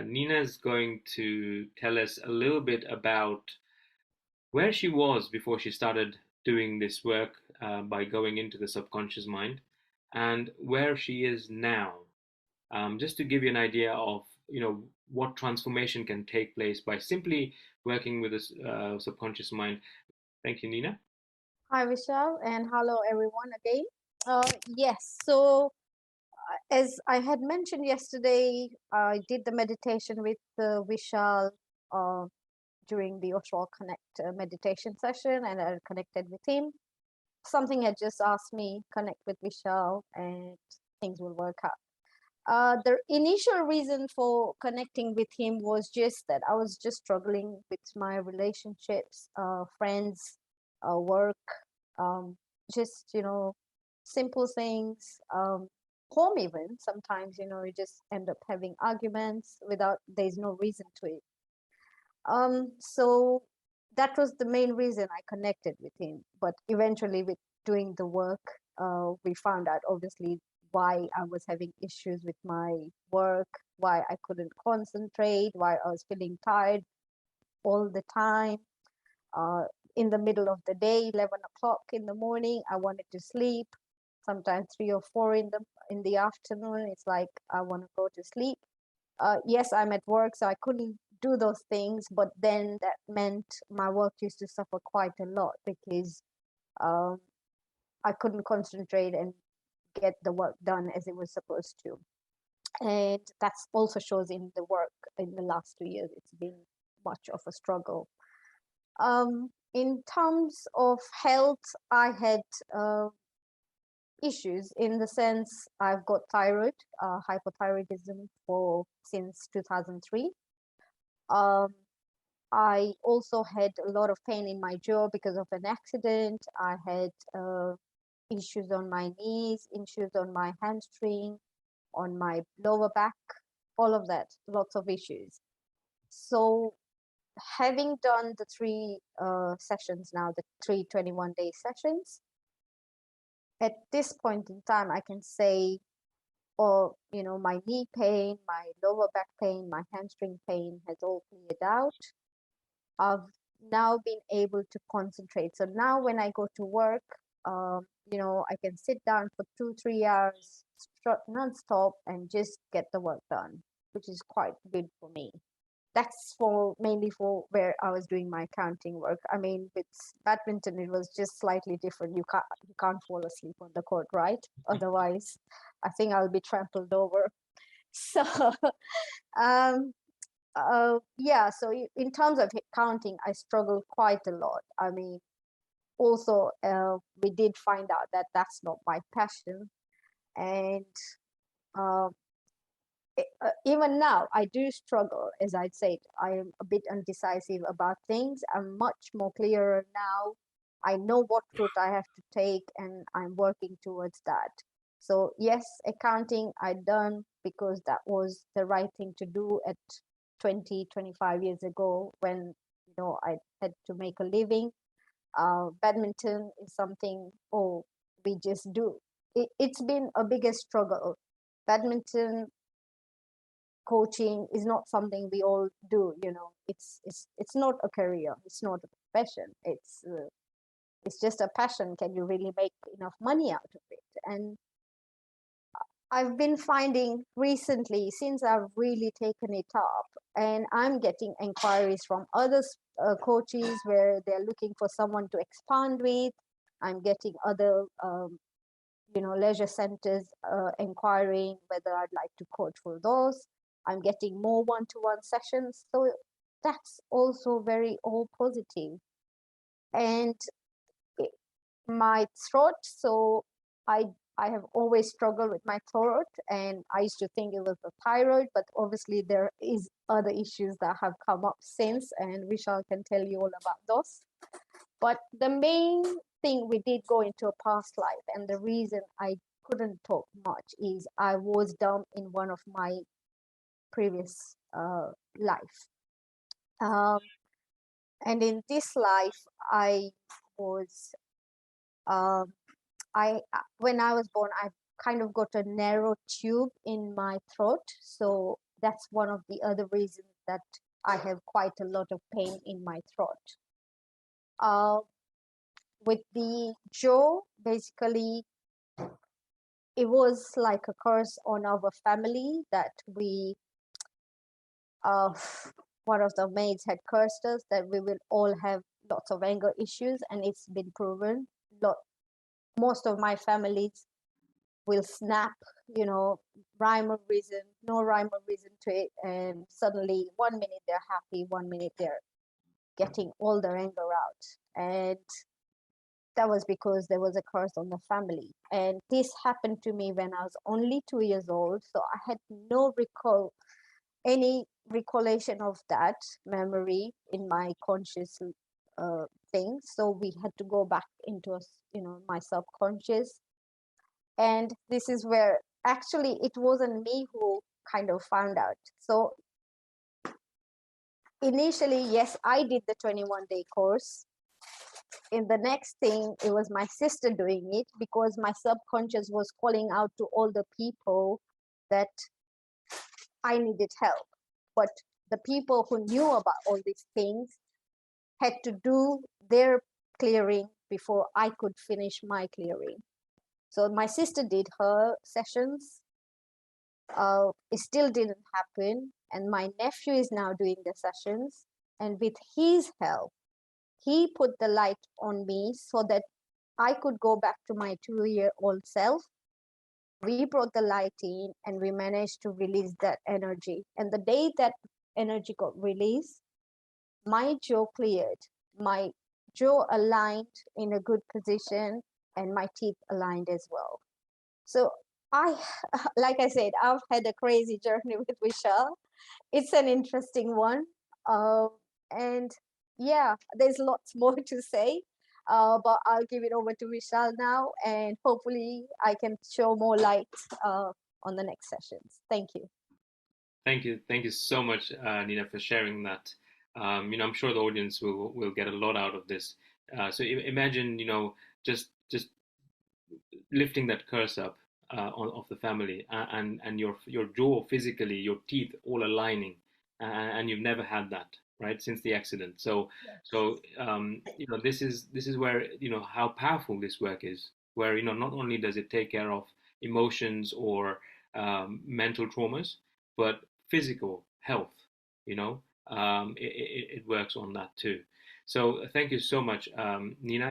Nina is going to tell us a little bit about where she was before she started doing this work by going into the subconscious mind, and where she is now. Just to give you an idea of what transformation can take place by simply working with the subconscious mind. Thank you, Nina. Hi, Vishal, and hello, everyone, again. Yes, so as I had mentioned yesterday, I did the meditation with Vishal uh, during the Osho Connect meditation session, and I connected with him. Something had just asked me connect with Vishal, and things will work out. The initial reason for connecting with him was just that I was just struggling with my relationships, friends, work, um, just, simple things, home even. Sometimes, you just end up having arguments without, there's no reason to it. So that was the main reason I connected with him. But eventually, with doing the work, we found out obviously why I was having issues with my work, why I couldn't concentrate, why I was feeling tired all the time. Uh, in the middle of the day, 11 o'clock in the morning, I wanted to sleep. Sometimes 3 or 4 in the afternoon, it's like I want to go to sleep. Yes, I'm at work, so I couldn't do those things, but then that meant my work used to suffer quite a lot because um, I couldn't concentrate and get the work done as it was supposed to. And that also shows in the work in the last 2 years. It's been much of a struggle. In terms of health, I had issues in the sense I've got thyroid, hypothyroidism for since 2003. Um, I also had a lot of pain in my jaw because of an accident. I had issues on my knees, issues on my hamstring, on my lower back, all of that, lots of issues. So having done the three sessions now, the 3 21-day sessions, at this point in time, I can say, or my knee pain, my lower back pain, my hamstring pain has all cleared out. I've now been able to concentrate. So now when I go to work, I can sit down for 2 3 hours non-stop and just get the work done, which is quite good for me. That's for mainly for where I was doing my accounting work. I mean, with badminton, it was just slightly different. You can't fall asleep on the court, right? Otherwise, I think I'll be trampled over. So, um, yeah. So in terms of accounting, I struggled quite a lot. I mean, also we did find out that that's not my passion, and uh, even now I do struggle. As I said, I am a bit undecisive about things. I'm much more clearer now. I know what route I have to take, and I'm working towards that. So yes, accounting I done because that was the right thing to do at 20 25 years ago, when I had to make a living. Badminton is something, oh, we just do. It's been a biggest struggle. Badminton coaching is not something we all do. It's not a career, it's not a profession, it's just a passion. Can you really make enough money out of it? And I've been finding recently, since I've really taken it up, and I'm getting inquiries from other coaches where they're looking for someone to expand with. I'm getting other leisure centers inquiring whether I'd like to coach for those. I'm getting more one-to-one sessions. So that's also very all positive. And my throat, so I I have always struggled with my throat, and I used to think it was the thyroid, but obviously there is other issues that have come up since, and Vishal can tell you all about those. But the main thing, we did go into a past life, and the reason I couldn't talk much is I was dumb in one of my previous life. Um, and in this life, I was, um, when I was born, I kind of got a narrow tube in my throat. So that's one of the other reasons that I have quite a lot of pain in my throat. Uh, with the jaw, basically, it was like a curse on our family that uh, one of the maids had cursed us that we will all have lots of anger issues, and it's been proven. Lot, most of my families will snap, you know, rhyme or reason, no rhyme or reason to it, and suddenly 1 minute they're happy, 1 minute they're getting all their anger out. And that was because there was a curse on the family. And this happened to me when I was only 2 years old. So I had no recall any recollection of that memory in my conscious uh, thing. So we had to go back into my subconscious. And this is where actually it wasn't me who kind of found out. So initially, yes, I did the 21-day course. In the next thing, it was my sister doing it because my subconscious was calling out to all the people that I needed help. But the people who knew about all these things had to do their clearing before I could finish my clearing. So my sister did her sessions. It still didn't happen. And my nephew is now doing the sessions. And with his help, he put the light on me so that I could go back to my 2-year-old self. We brought the light in and we managed to release that energy. And the day that energy got released, my jaw cleared, my jaw aligned in a good position, and my teeth aligned as well. So I, like I said, I've had a crazy journey with Vishal. It's an interesting one. And yeah, there's lots more to say. But I'll give it over to Vishal now, and hopefully I can show more light on the next sessions. Thank you. Thank you so much, Nina, for sharing that. I'm sure the audience will get a lot out of this. So imagine, just lifting that curse up of the family, and your jaw physically, your teeth all aligning, and you've never had that, right, since the accident. So this is where how powerful this work is, where not only does it take care of emotions or mental traumas, but physical health. It works on that too. So thank you so much, Nina.